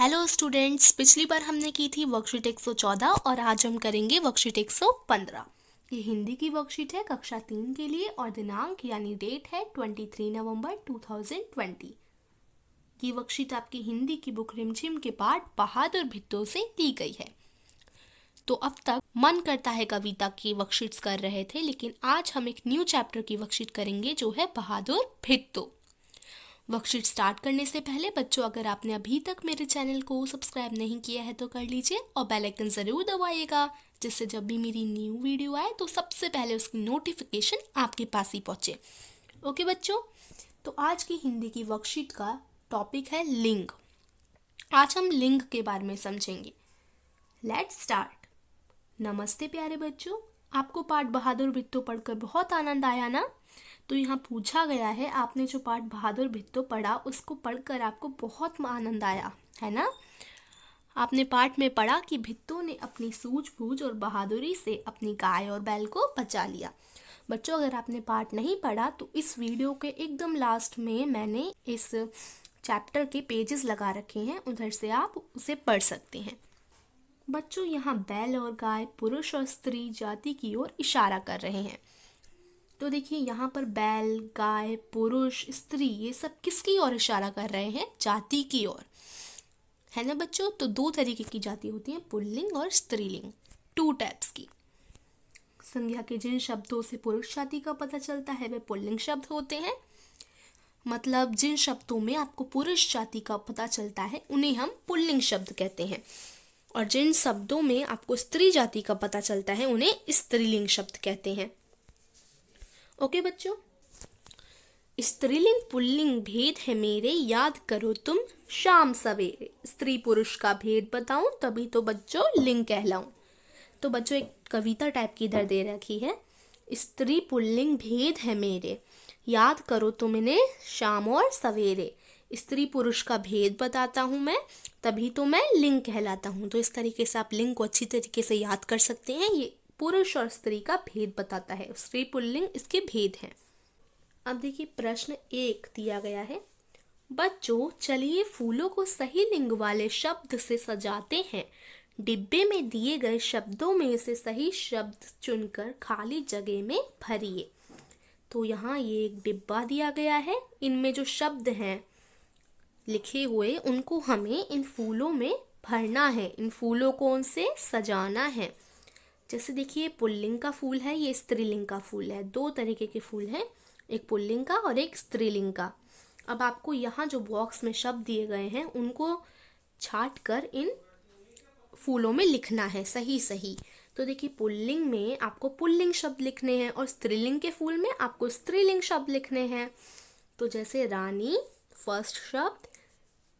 Hello students, पिछली बार हमने की थी वर्कशीट 114 और आज हम करेंगे वर्कशीट 115। ये हिंदी की वर्कशीट है कक्षा 3 के लिए और दिनांक यानी डेट है 23 नवंबर 2020। ये वर्कशीट आपकी हिंदी की बुक रिमझिम के पाठ बहादुर भित्तों से ली गई है। तो अब तक मन करता है कविता की वर्कशीट्स कर रहे थे, लेकिन आज हम एक न्यू चैप्टर की वर्कशीट करेंगे जो है बहादुर भित्तों। वर्कशीट स्टार्ट करने से पहले बच्चों, अगर आपने अभी तक मेरे चैनल को सब्सक्राइब नहीं किया है तो कर लीजिए और बेल आइकन ज़रूर दबाइएगा, जिससे जब भी मेरी न्यू वीडियो आए तो सबसे पहले उसकी नोटिफिकेशन आपके पास ही पहुंचे। ओके बच्चों, तो आज की हिंदी की वर्कशीट का टॉपिक है लिंग। आज हम लिंग के बारे में समझेंगे। Let's start. नमस्ते प्यारे बच्चों, आपको पाठ बहादुर भित्तों पढ़कर बहुत आनंद आया ना? तो यहाँ पूछा गया है, आपने जो पाठ बहादुर भित्तों पढ़ा उसको पढ़कर आपको बहुत आनंद आया है ना? आपने पाठ में पढ़ा कि भित्तों ने अपनी सूझबूझ और बहादुरी से अपनी गाय और बैल को बचा लिया। बच्चों, अगर आपने पाठ नहीं पढ़ा तो इस वीडियो के एकदम लास्ट में मैंने इस चैप्टर के पेजेस लगा रखे हैं, उधर से आप उसे पढ़ सकते हैं। बच्चों, यहाँ बैल और गाय पुरुष और स्त्री जाति की ओर इशारा कर रहे हैं। तो देखिए, यहाँ पर बैल, गाय, पुरुष, स्त्री, ये सब किसकी ओर इशारा कर रहे हैं? जाति की ओर, है ना बच्चों? तो दो तरीके की जाति होती हैं, पुल्लिंग और स्त्रीलिंग, 2 टाइप्स की। संज्ञा के जिन शब्दों से पुरुष जाति का पता चलता है वे पुल्लिंग शब्द होते हैं। मतलब जिन शब्दों में आपको पुरुष जाति का पता चलता है उन्हें हम पुल्लिंग शब्द कहते हैं, और जिन शब्दों में आपको स्त्री जाति का पता चलता है उन्हें स्त्रीलिंग शब्द कहते हैं। ओके बच्चों, स्त्रीलिंग पुल्लिंग भेद है मेरे, याद करो तुम शाम सवेरे। स्त्री पुरुष का भेद बताऊं तभी तो बच्चों लिंग कहलाऊं। तो बच्चों, एक कविता टाइप की इधर दे रखी है, स्त्री पुल्लिंग भेद है मेरे, याद करो तुम इन्हें शाम और सवेरे। स्त्री पुरुष का भेद बताता हूँ मैं, तभी तो मैं लिंग कहलाता हूँ। तो इस तरीके से आप लिंग को अच्छी तरीके से याद कर सकते हैं। ये पुरुष और स्त्री का भेद बताता है, स्त्री पुल्लिंग इसके भेद हैं। अब देखिए, प्रश्न 1 दिया गया है, बच्चों चलिए फूलों को सही लिंग वाले शब्द से सजाते हैं। डिब्बे में दिए गए शब्दों में से सही शब्द चुनकर खाली जगह में भरिए। तो यहाँ ये एक डिब्बा दिया गया है, इनमें जो शब्द हैं लिखे हुए उनको हमें इन फूलों में भरना है, इन फूलों को उनसे सजाना है। जैसे देखिए, पुल्लिंग का फूल है, ये स्त्रीलिंग का फूल है। 2 तरीके के फूल हैं, एक पुल्लिंग का और एक स्त्रीलिंग का। अब आपको यहाँ जो बॉक्स में शब्द दिए गए हैं उनको छांट कर इन फूलों में लिखना है सही सही। तो देखिए, पुल्लिंग में आपको पुल्लिंग शब्द लिखने हैं और स्त्रीलिंग के फूल में आपको स्त्रीलिंग शब्द लिखने हैं। तो जैसे रानी फर्स्ट शब्द,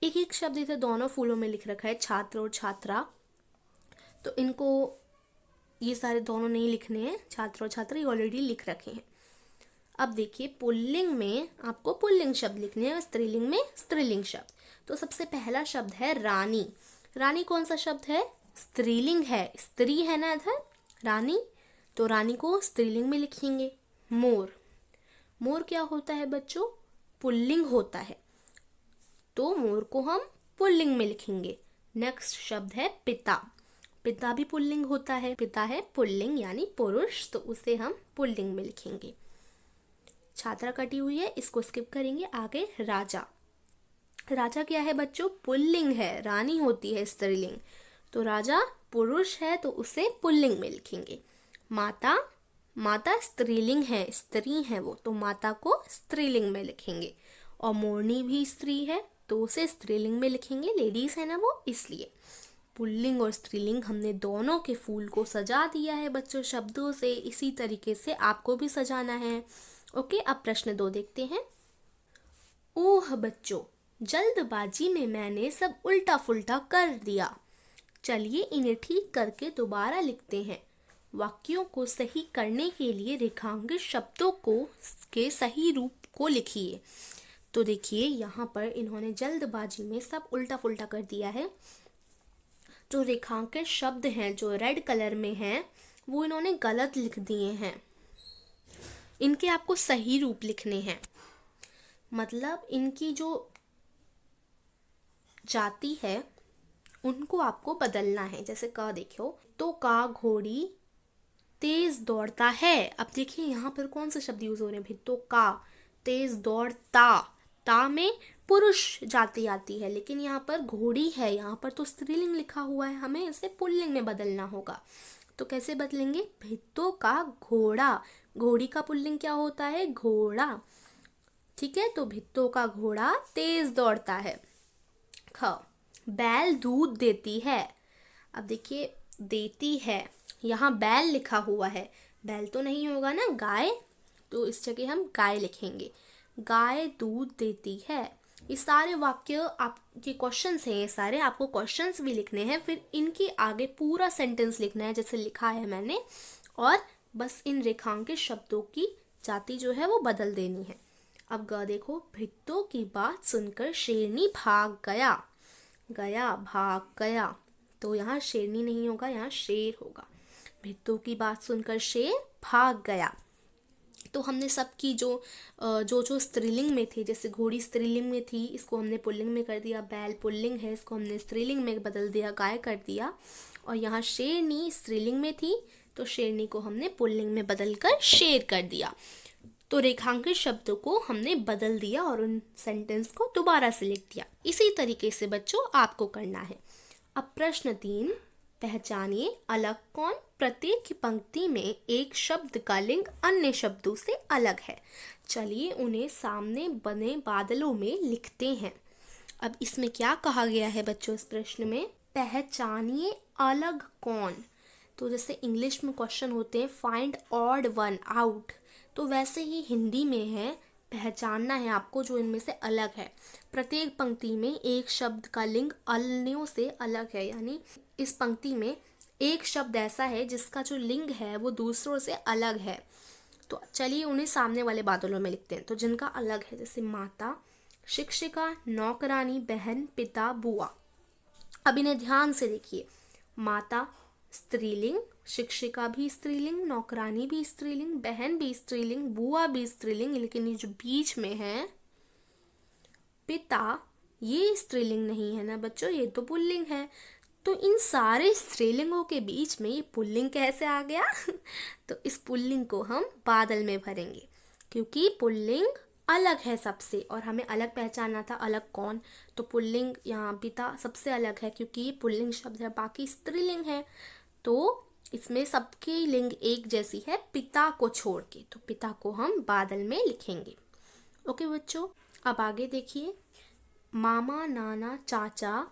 एक एक शब्द इधर दोनों फूलों में लिख रखा है, छात्र और छात्रा। तो इनको ये सारे दोनों नहीं लिखने हैं, छात्र और छात्रा ऑलरेडी लिख रखे हैं। अब देखिए, पुल्लिंग में आपको पुल्लिंग शब्द लिखने हैं और स्त्रीलिंग में स्त्रीलिंग शब्द। तो सबसे पहला शब्द है रानी। रानी कौन सा शब्द है? स्त्रीलिंग है, स्त्री है ना इधर, रानी। तो रानी को स्त्रीलिंग में लिखेंगे। मोर, मोर क्या होता है बच्चों? पुल्लिंग होता है, तो मोर को हम पुल्लिंग में लिखेंगे। नेक्स्ट शब्द है पिता। पिता भी पुल्लिंग होता है, पिता है पुल्लिंग यानी पुरुष, तो उसे हम पुल्लिंग में लिखेंगे। छात्रा कटी हुई है, इसको स्किप करेंगे। आगे राजा। राजा क्या है बच्चों? पुल्लिंग है, रानी होती है स्त्रीलिंग, तो राजा पुरुष है तो उसे पुल्लिंग में लिखेंगे। माता, माता स्त्रीलिंग है, स्त्री है वो, तो माता को स्त्रीलिंग में लिखेंगे। और मोरनी भी स्त्री है तो उसे स्त्रीलिंग में लिखेंगे, लेडीज है ना वो, इसलिए। पुल्लिंग और स्त्रीलिंग हमने दोनों के फूल को सजा दिया है बच्चों शब्दों से। इसी तरीके से आपको भी सजाना है। ओके, अब प्रश्न 2 देखते हैं। ओह बच्चों, जल्दबाजी में मैंने सब उल्टा फुल्टा कर दिया, चलिए इन्हें ठीक करके दोबारा लिखते हैं। वाक्यों को सही करने के लिए रेखांकित शब्दों को के सही रूप को लिखिए। तो देखिए, यहाँ पर इन्होंने जल्दबाजी में सब उल्टा फुल्टा कर दिया है। जो रेखांकित शब्द हैं जो रेड कलर में हैं वो इन्होंने गलत लिख दिए हैं, इनके आपको सही रूप लिखने हैं। मतलब इनकी जो जाति है उनको आपको बदलना है। जैसे क देखो, तो का घोड़ी तेज दौड़ता है। अब देखिए यहाँ पर कौन से शब्द यूज हो रहे हैं भाई, तो का तेज दौड़ता, ता में पुरुष जाति आती है, लेकिन यहाँ पर घोड़ी है, यहाँ पर तो स्त्रीलिंग लिखा हुआ है, हमें इसे पुल्लिंग में बदलना होगा। तो कैसे बदलेंगे, भित्तो का घोड़ा, घोड़ी का पुल्लिंग क्या होता है, घोड़ा। ठीक है, तो भित्तो का घोड़ा तेज दौड़ता है। ख, बैल दूध देती है। अब देखिए देती है, यहाँ बैल लिखा हुआ है, बैल तो नहीं होगा ना, गाय, तो इस जगह हम गाय लिखेंगे। गाय दूध देती है। ये सारे वाक्य आपके क्वेश्चंस हैं, ये सारे आपको क्वेश्चंस भी लिखने हैं, फिर इनके आगे पूरा सेंटेंस लिखना है जैसे लिखा है मैंने, और बस इन रेखांकित शब्दों की जाति जो है वो बदल देनी है। अब ग देखो, भित्तों की बात सुनकर शेरनी भाग गया। गया, भाग गया, तो यहाँ शेरनी नहीं होगा, यहाँ शेर होगा। भित्तों की बात सुनकर शेर भाग गया। तो हमने सबकी जो स्त्रीलिंग में थी, जैसे घोड़ी स्त्रीलिंग में थी, इसको हमने पुल्लिंग में कर दिया। बैल पुल्लिंग है, इसको हमने स्त्रीलिंग में बदल दिया, गाय कर दिया। और यहाँ शेरनी स्त्रीलिंग में थी, तो शेरनी को हमने पुल्लिंग में बदल कर शेर कर दिया। तो रेखांकित शब्दों को हमने बदल दिया और उन सेंटेंस को दोबारा से लिख दिया। इसी तरीके से बच्चों आपको करना है। अब प्रश्न 3, पहचानिए अलग कौन। प्रत्येक पंक्ति में एक शब्द का लिंग अन्य शब्दों से अलग है। चलिए उन्हें सामने बने बादलों में लिखते हैं। अब इसमें क्या कहा गया है बच्चों, इस प्रश्न में पहचानिए अलग कौन। तो जैसे इंग्लिश में क्वेश्चन होते हैं फाइंड ऑड वन आउट, तो वैसे ही हिंदी में है पहचानना है आपको जो इनमें से अलग है। प्रत्येक पंक्ति में एक शब्द का लिंग अन्यों से अलग है, यानी इस पंक्ति में एक शब्द ऐसा है जिसका जो लिंग है वो दूसरों से अलग है। तो चलिए उन्हें सामने वाले बादलों में लिखते हैं। तो जिनका अलग है, जैसे माता, शिक्षिका, नौकरानी, बहन, पिता, बुआ। अब इन्हें ध्यान से देखिए, माता स्त्रीलिंग, शिक्षिका भी स्त्रीलिंग, नौकरानी भी स्त्रीलिंग, बहन भी स्त्रीलिंग, बुआ भी स्त्रीलिंग, लेकिन ये जो बीच में है पिता, ये स्त्रीलिंग नहीं है ना बच्चों, ये तो पुल्लिंग है। तो इन सारे स्त्रीलिंगों के बीच में ये पुल्लिंग कैसे आ गया तो इस पुल्लिंग को हम बादल में भरेंगे, क्योंकि पुल्लिंग अलग है सबसे और हमें अलग पहचानना था, अलग कौन। तो पुल्लिंग यहाँ पिता सबसे अलग है क्योंकि ये पुल्लिंग शब्द है, बाकी स्त्रीलिंग है। तो इसमें सबकी लिंग एक जैसी है पिता को छोड़ के, तो पिता को हम बादल में लिखेंगे। ओके बच्चों, अब आगे देखिए, मामा, नाना, चाचा,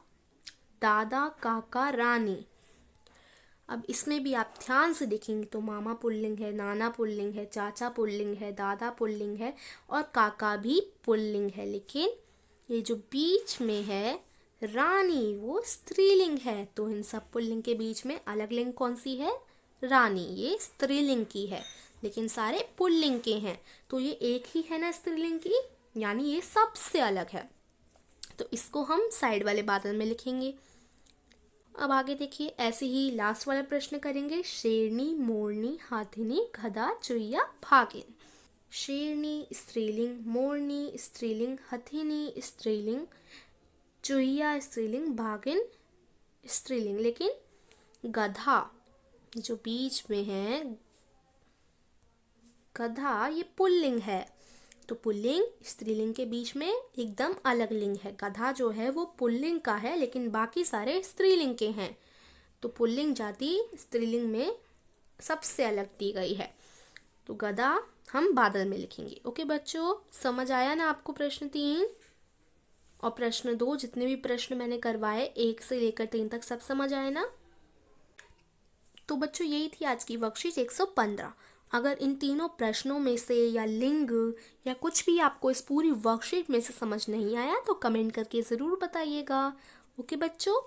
दादा, काका, रानी। अब इसमें भी आप ध्यान से देखेंगे तो मामा पुल्लिंग है, नाना पुल्लिंग है, चाचा पुल्लिंग है, दादा पुल्लिंग है और काका भी पुल्लिंग है, लेकिन ये जो बीच में है रानी वो स्त्रीलिंग है। तो इन सब पुल्लिंग के बीच में अलग लिंग कौन सी है, रानी, ये स्त्रीलिंग की है, लेकिन सारे पुल्लिंग के हैं। तो ये एक ही है ना स्त्रीलिंग की, यानी ये सबसे अलग है। तो इसको हम साइड वाले बादल में लिखेंगे। अब आगे देखिए, ऐसे ही लास्ट वाला प्रश्न करेंगे, शेरनी, मोरनी, हाथिनी, गधा, चुईया, भागिन। शेरनी स्त्रीलिंग, मोरनी स्त्रीलिंग, हथिनी स्त्रीलिंग, चुईया स्त्रीलिंग, भागिन स्त्रीलिंग, लेकिन गधा जो बीच में है, गधा ये पुल्लिंग है। तो पुल्लिंग स्त्रीलिंग के बीच में एकदम अलग लिंग है। गधा जो है वो पुल्लिंग का है, लेकिन बाकी सारे स्त्रीलिंग के हैं। तो पुल्लिंग जाति स्त्रीलिंग में सबसे अलग दी गई है। तो गधा हम बादल में लिखेंगे। ओके बच्चों, समझ आया ना आपको प्रश्न 3 और प्रश्न 2, जितने भी प्रश्न मैंने करवाए 1 से लेकर 3 तक, सब समझ आए ना। तो बच्चों यही थी आज की वर्कशीट 115। अगर इन तीनों प्रश्नों में से या लिंग या कुछ भी आपको इस पूरी वर्कशीट में से समझ नहीं आया तो कमेंट करके ज़रूर बताइएगा। ओके बच्चों।